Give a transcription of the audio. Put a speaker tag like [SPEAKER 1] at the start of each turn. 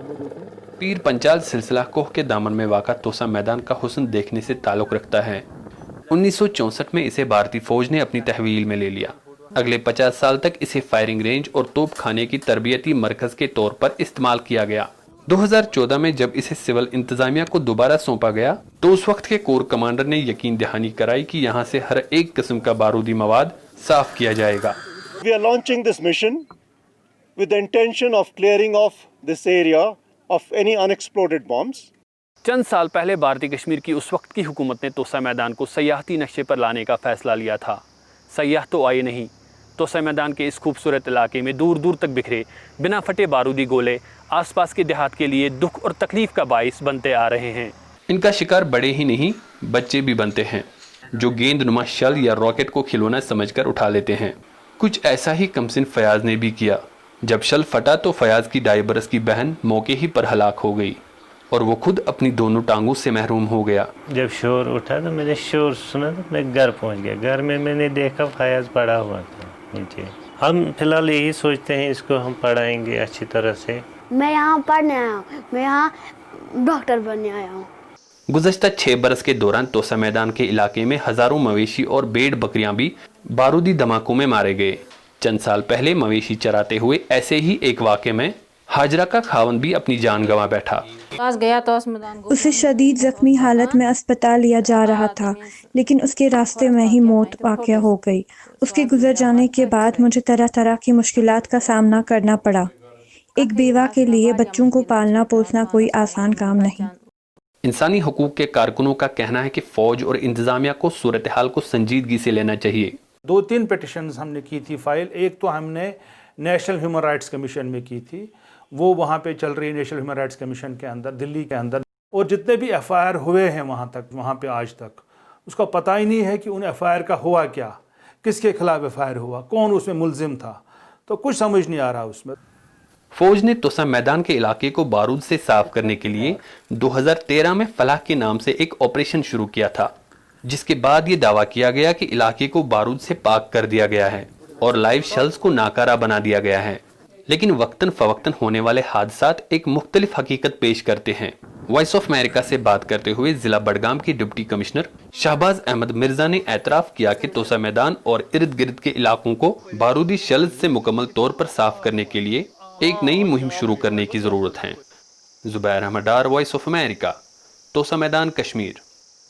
[SPEAKER 1] पीर पंचाल सिलसिला कोह के दामन में वाक़ा तोसा मैदान का हुस्न देखने से ताल्लुक़ रखता है। 1964 में इसे भारतीय फौज ने अपनी तहवील में ले लिया। अगले 50 साल तक इसे फायरिंग रेंज और तोप खाने की तरबियती मरकज के तौर पर इस्तेमाल किया गया। 2014 में जब इसे सिविल इंतजामिया को दोबारा सौंपा गया तो उस वक्त के कोर कमांडर ने यकीन दहानी कराई कि यहाँ से हर एक किस्म का बारूदी मवाद साफ किया जाएगा।
[SPEAKER 2] We are launching this mission with the intention of clearing off this area of any unexploded bombs.
[SPEAKER 1] चंद साल पहले भारतीय कश्मीर की उस वक्त की हुकूमत ने तोसा मैदान को सयाहती नक्शे पर लाने का फैसला लिया था। सयाह तो आए नहीं। तोसा मैदान के इस खूबसूरत इलाके में दूर दूर तक बिखरे बिना फटे बारूदी गोले आसपास के देहात के लिए दुख और तकलीफ का बाइस बनते आ रहे हैं। इनका शिकार बड़े ही नहीं बच्चे भी बनते हैं, जो गेंदनुमा शल या रॉकेट को खिलौना समझकर उठा लेते हैं। कुछ ऐसा ही कमसिन फयाज ने भी किया। जब शल फटा तो फयाज की 2.5 बरस की बहन मौके ही पर हलाक हो गई और वो खुद अपनी दोनों टांगों से महरूम हो गया।
[SPEAKER 3] जब शोर उठा तो मैंने शोर सुना तो मैं घर पहुंच गया। घर में मैंने देखा फयाज पड़ा हुआ था नीचे। हम फिलहाल यही सोचते हैं इसको हम पढ़ाएंगे अच्छी तरह से।
[SPEAKER 4] मैं यहाँ पढ़ने आया हूँ, मैं यहाँ डॉक्टर बनने आया हूँ।
[SPEAKER 1] गुज़श्ता 6 बरस के दौरान तोसा मैदान के इलाके में हजारों मवेशी और भेड़ बकरियां भी बारूदी धमाकों में मारे गए। चंद साल पहले मवेशी चराते हुए ऐसे ही एक वाक़े में हाजरा का खावन भी अपनी जान गंवा बैठा।
[SPEAKER 5] उसे शदीद जख्मी हालत में अस्पताल लिया जा रहा था, लेकिन उसके रास्ते में ही मौत वाक़या हो गई। उसके गुजर जाने के बाद मुझे तरह तरह की मुश्किलात का सामना करना पड़ा। एक बेवा के लिए बच्चों को पालना पोसना कोई आसान काम नहीं।
[SPEAKER 1] इंसानी हुकूक के कारकुनों का कहना है कि फौज और इंतजामिया को सूरत हाल को संजीदगी से लेना चाहिए।
[SPEAKER 6] 2-3 पिटिशन्स हमने की थी फाइल। एक तो हमने नेशनल ह्यूमन राइट्स कमीशन में की थी, वो वहाँ पे चल रही है नेशनल ह्यूमन राइट्स कमीशन के अंदर दिल्ली के अंदर। और जितने भी FIR हुए हैं वहाँ पे आज तक, उसका पता ही नहीं है कि उन FIR का हुआ क्या, किसके खिलाफ FIR हुआ, कौन उसमें मुलजिम था, तो कुछ समझ नहीं आ रहा उसमें।
[SPEAKER 1] फौज ने तोसा मैदान के इलाके को बारूद से साफ करने के लिए 2013 में फलाह के नाम से एक ऑपरेशन शुरू किया था, जिसके बाद ये दावा किया गया कि इलाके को बारूद से पाक कर दिया गया है और लाइव शेल्स को नाकारा बना दिया गया है। लेकिन वक्तन फवक्तन होने वाले हादसात एक मुख्तलिफ हकीकत पेश करते हैं। वॉइस ऑफ अमेरिका से बात करते हुए जिला बडगाम के डिप्टी कमिश्नर शहबाज अहमद मिर्जा ने एतराफ किया कि तोसा मैदान और इर्द गिर्द के इलाकों को बारूदी शेल्स से मुकम्मल तौर पर साफ करने के लिए एक नई मुहिम शुरू करने की जरूरत है। Zubair Ahmad Dar, voice of America, Tosa Maidan, Kashmir.